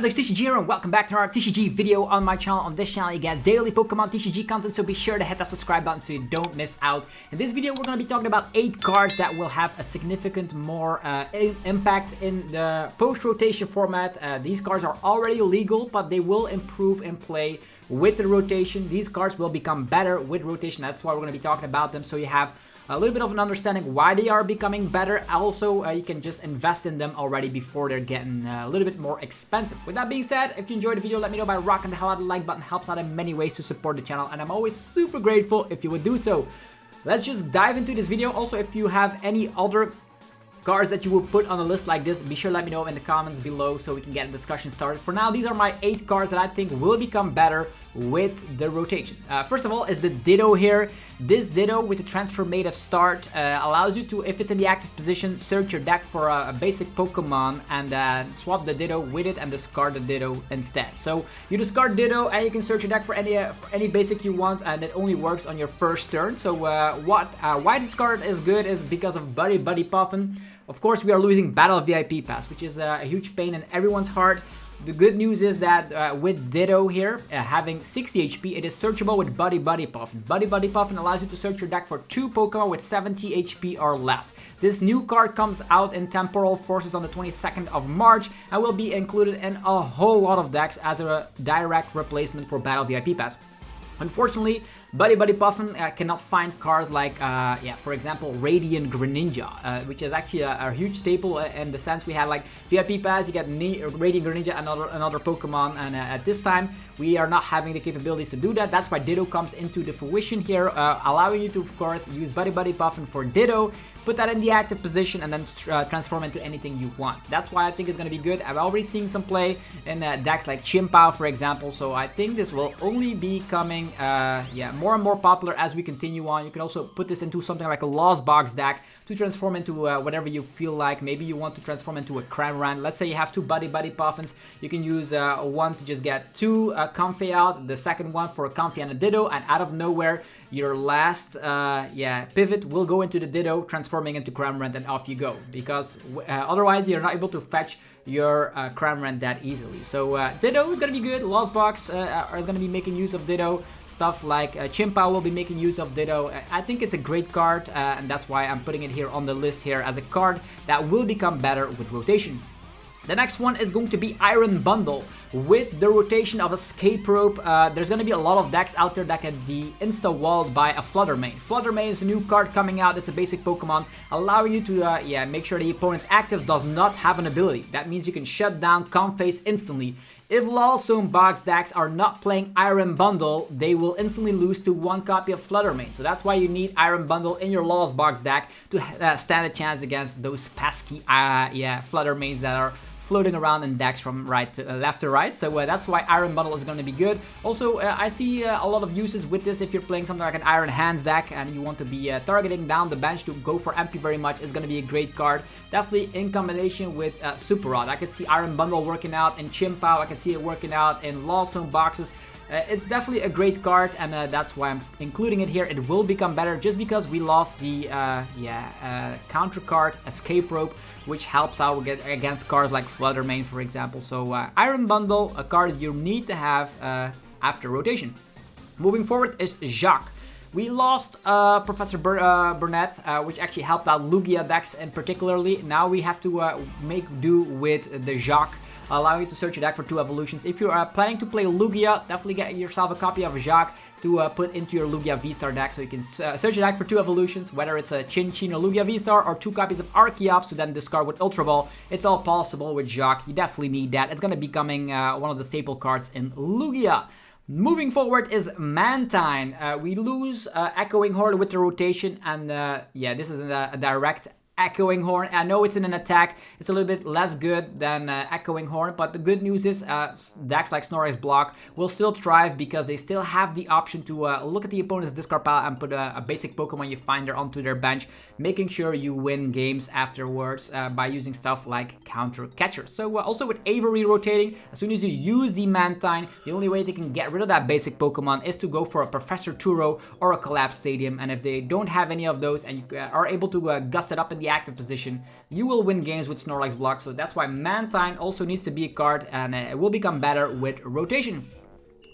ZapdosTCG here and welcome back to our TCG video on my channel. On this channel you get daily Pokemon TCG content, so be sure to hit that subscribe button so you don't miss out. In this video we're going to be talking about 8 cards that will have a significant more impact in the post-rotation format. These cards are already legal, but they will improve in play with the rotation. These cards will become better with rotation, that's why we're going to be talking about them, so you have a little bit of an understanding why they are becoming better. Also, you can just invest in them already before they're getting a little bit more expensive. With that being said, if you enjoyed the video, let me know by rocking the hell out of the like button. Helps out in many ways to support the channel, and I'm always super grateful if you would do so. Let's just dive into this video. Also, if you have any other cards that you will put on a list like this, be sure to let me know in the comments below so we can get a discussion started. For now, these are my 8 cards that I think will become better with the rotation. First of all is the Ditto here. This Ditto with the transformative start allows you to, if it's in the active position, search your deck for a basic Pokemon and swap the Ditto with it and discard the Ditto instead. So you discard Ditto and you can search your deck for any basic you want, and it only works on your first turn. So why this card is good is because of Buddy Puffin. Of course, we are losing Battle VIP Pass, which is a huge pain in everyone's heart. The good news is that with Ditto here, having 60 HP, it is searchable with Buddy Puffin. Buddy Puffin allows you to search your deck for 2 Pokemon with 70 HP or less. This new card comes out in Temporal Forces on the 22nd of March and will be included in a whole lot of decks as a direct replacement for Battle VIP Pass. Unfortunately, Buddy Puffin cannot find cards like, for example, Radiant Greninja, which is actually a huge staple in the sense we had like VIP Pass, you get Radiant Greninja, another Pokemon, and at this time we are not having the capabilities to do that. That's why Ditto comes into the fruition here, allowing you to, of course, use Buddy Puffin for Ditto, put that in the active position, and then transform into anything you want. That's why I think it's going to be good. I've already seen some play in decks like chien-pao, for example, so I think this will only be becoming more and more popular as we continue on. You can also put this into something like a Lost Box deck to transform into whatever you feel like. Maybe you want to transform into a Cramorant. Let's say you have 2 Buddy Puffins. You can use one to just get 2 Comfey out, the second one for a Comfey and a Ditto, and out of nowhere, your last pivot will go into the Ditto, transforming into Cramorant, and off you go. Because otherwise, you're not able to fetch your Cramorant that easily. So Ditto is going to be good. Lost Box are going to be making use of Ditto. Stuff like chien-pao will be making use of Ditto. I think it's a great card, and that's why I'm putting it here on the list here as a card that will become better with rotation. The next one is going to be Iron Bundle. With the rotation of Escape Rope, there's going to be a lot of decks out there that can be insta-walled by a Fluttermane. Fluttermane is a new card coming out. It's a basic Pokemon, allowing you to make sure the opponent's active does not have an ability. That means you can shut down Comfey instantly. If Lost Box decks are not playing Iron Bundle, they will instantly lose to 1 copy of Fluttermane. So that's why you need Iron Bundle in your Lost Box deck to stand a chance against those pesky Fluttermanes that are floating around in decks from left to right. So that's why Iron Bundle is going to be good. Also, I see a lot of uses with this. If you're playing something like an Iron Hands deck and you want to be targeting down the bench to go for MP very much, it's going to be a great card. Definitely in combination with Super Rod. I can see Iron Bundle working out in chien-pao. I can see it working out in Lost Boxes. It's definitely a great card, and that's why I'm including it here. It will become better just because we lost the counter card Escape Rope, which helps out against cards like Fluttermane, for example. So Iron Bundle, a card you need to have after rotation. Moving forward is Jacq. We lost Professor Burnett, which actually helped out Lugia decks in particularly. Now we have to make do with the Jacq, allowing you to search your deck for 2 evolutions. If you're planning to play Lugia, definitely get yourself a copy of Jacq to put into your Lugia V-Star deck, so you can search your deck for 2 evolutions, whether it's a Chin or Lugia V-Star, or 2 copies of Archeops to then discard with Ultra Ball. It's all possible with Jacq. You definitely need that. It's going to be becoming one of the staple cards in Lugia. Moving forward is Mantine. We lose Echoing Horn with the rotation, and this is a direct Echoing Horn. I know it's in an attack, it's a little bit less good than Echoing Horn, but the good news is decks like Snorlax Block will still thrive because they still have the option to look at the opponent's discard pile and put a basic Pokemon you find there onto their bench, making sure you win games afterwards by using stuff like Counter Catcher. So also with Avery rotating, as soon as you use the Mantine, the only way they can get rid of that basic Pokemon is to go for a Professor Turo or a Collapse Stadium, and if they don't have any of those and you are able to gust it up in the active position, you will win games with Snorlax block. So that's why Mantine also needs to be a card, and it will become better with rotation.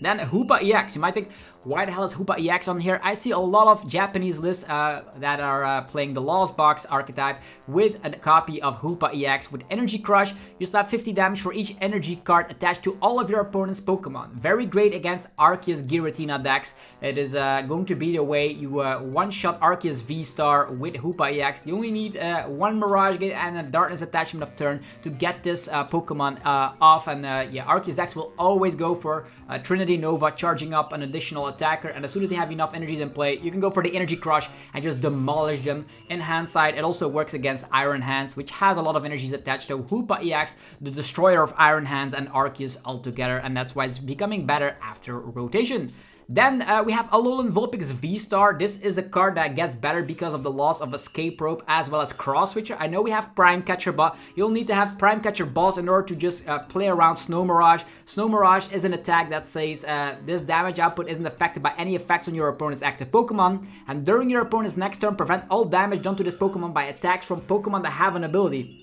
Then Hoopa EX. You might think, why the hell is Hoopa EX on here? I see a lot of Japanese lists that are playing the Lost Box archetype with a copy of Hoopa EX. With Energy Crush, you slap 50 damage for each energy card attached to all of your opponent's Pokemon. Very great against Arceus Giratina decks. It is going to be the way you one-shot Arceus VSTAR with Hoopa EX. You only need one Mirage Gate and a Darkness attachment of turn to get this Pokemon off. And yeah, Arceus decks will always go for Trinity Nova, charging up an additional attacker, and as soon as they have enough energies in play, you can go for the Energy Crush and just demolish them. In hindsight, it also works against Iron Hands, which has a lot of energies attached to Hoopa EX, the destroyer of Iron Hands and Arceus altogether, and that's why it's becoming better after rotation. Then we have Alolan Vulpix VSTAR. This is a card that gets better because of the loss of Escape Rope as well as Cross Switcher. I know we have Prime Catcher, but you'll need to have Prime Catcher Boss in order to just play around Snow Mirage. Snow Mirage is an attack that says this damage output isn't affected by any effects on your opponent's active Pokemon, and during your opponent's next turn, prevent all damage done to this Pokemon by attacks from Pokemon that have an ability.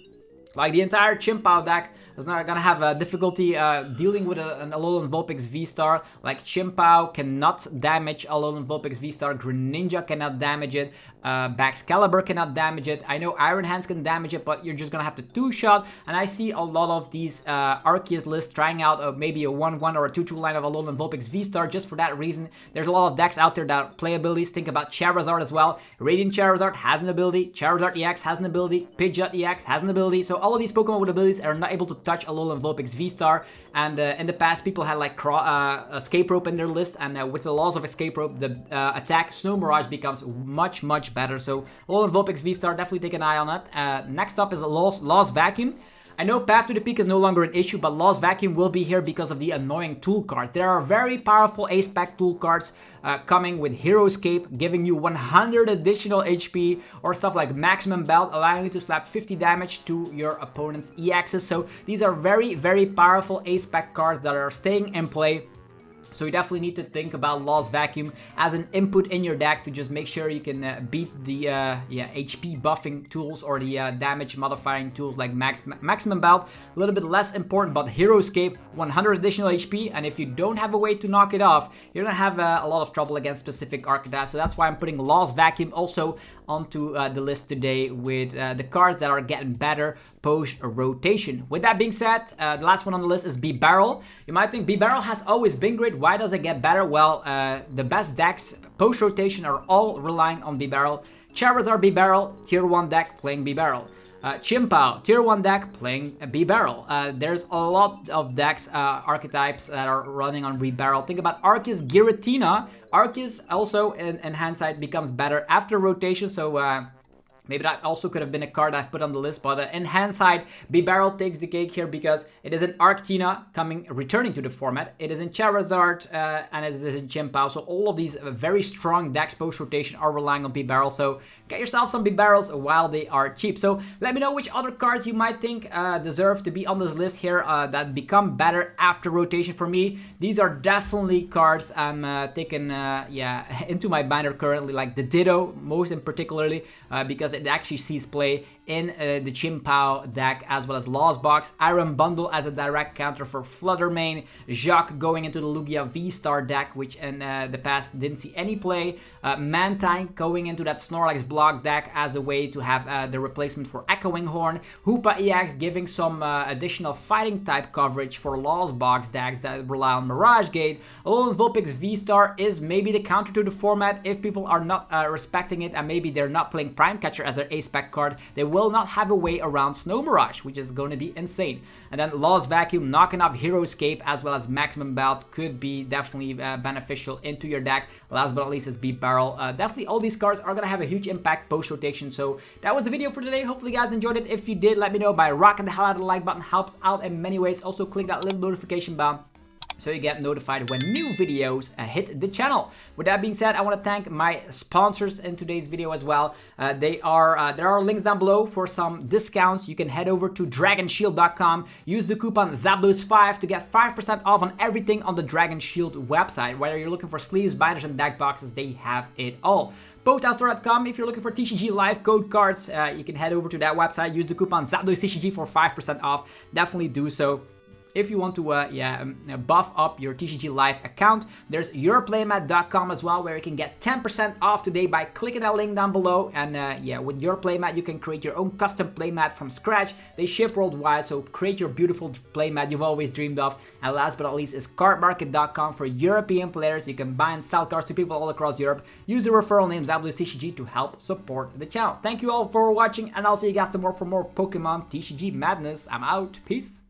Like the entire chien-pao deck is not gonna have difficulty dealing with an Alolan Vulpix VSTAR. Like chien-pao cannot damage Alolan Vulpix VSTAR, Greninja cannot damage it, Baxcalibur cannot damage it. I know Iron Hands can damage it, but you're just gonna have to two-shot. And I see a lot of these Arceus lists trying out maybe a 1-1 or a 2-2 line of Alolan Vulpix VSTAR just for that reason. There's a lot of decks out there that play abilities. Think about Charizard as well. Radiant Charizard has an ability, Charizard EX has an ability, Pidgeot EX has an ability. So all of these Pokemon with abilities are not able to touch Alolan Vulpix VSTAR, and in the past people had like Escape Rope in their list, and with the loss of Escape Rope, the attack Snow Mirage becomes much better. So Alolan Vulpix VSTAR, definitely take an eye on that. Next up is a Lost Vacuum. I know Path to the Peak is no longer an issue, but Lost Vacuum will be here because of the annoying tool cards. There are very powerful ace-pack tool cards coming with Hero Escape, giving you 100 additional HP, or stuff like Maximum Belt, allowing you to slap 50 damage to your opponent's EXs. So these are very powerful ace-pack cards that are staying in play. So you definitely need to think about Lost Vacuum as an input in your deck to just make sure you can beat the HP buffing tools or the damage modifying tools like Maximum Bout. A little bit less important, but Hero Escape, 100 additional HP, and if you don't have a way to knock it off, you're gonna have a lot of trouble against specific archetypes. So that's why I'm putting Lost Vacuum also onto the list today with the cards that are getting better post-rotation. With that being said, the last one on the list is Bibarel. You might think Bibarel has always been great. Why does it get better? Well, the best decks post-rotation are all relying on Bibarel. Charizard Bibarel, tier 1 deck playing Bibarel. Chien-pao, tier 1 deck playing Bibarel. There's a lot of decks, archetypes that are running on Bibarel. Think about Arceus Giratina. Arceus also in hindsight becomes better after rotation, so maybe that also could have been a card I've put on the list, but in hindsight, Bibarel takes the cake here because it is in Arctina returning to the format. It is in Charizard and it is in Chien-pao. So all of these very strong decks post-rotation are relying on Bibarel. So get yourself some Bibarels while they are cheap. So let me know which other cards you might think deserve to be on this list here that become better after rotation. For me, these are definitely cards I'm taking into my binder currently, like the Ditto, most in particularly, because it actually sees play in the chien-pao deck, as well as Lost Box, Iron Bundle as a direct counter for Flutter Mane, Jacq going into the Lugia VSTAR deck, which in the past didn't see any play, Mantine going into that Snorlax block deck as a way to have the replacement for Echoing Horn, Hoopa EX giving some additional fighting type coverage for Lost Box decks that rely on Mirage Gate. Alolan Vulpix VSTAR is maybe the counter to the format if people are not respecting it, and maybe they're not playing Prime Catcher as their ace-pack card. They will not have a way around Snow Mirage, which is going to be insane. And then Lost Vacuum knocking off Hero Escape as well as Maximum Bout could be definitely beneficial into your deck. Last but not least is Bibarel. Definitely all these cards are going to have a huge impact post-rotation. So that was the video for today. Hopefully you guys enjoyed it. If you did, let me know by rocking the hell out of the like button. Helps out in many ways. Also click that little notification bell so you get notified when new videos hit the channel. With that being said, I want to thank my sponsors in today's video as well. There are links down below for some discounts. You can head over to dragonshield.com, use the coupon ZapdosTCG to get 5% off on everything on the Dragon Shield website. Whether you're looking for sleeves, binders, and deck boxes, they have it all. Pokemon if you're looking for TCG live code cards, you can head over to that website, use the coupon ZapdosTCG for 5% off. Definitely do so. If you want to buff up your TCG Live account, there's yourplaymat.com as well, where you can get 10% off today by clicking that link down below. And with your playmat, you can create your own custom playmat from scratch. They ship worldwide, so create your beautiful playmat you've always dreamed of. And last but not least is CARDMARKET.com for European players. You can buy and sell cards to people all across Europe. Use the referral name ZapdosTCG to help support the channel. Thank you all for watching, and I'll see you guys tomorrow for more Pokemon TCG madness. I'm out. Peace.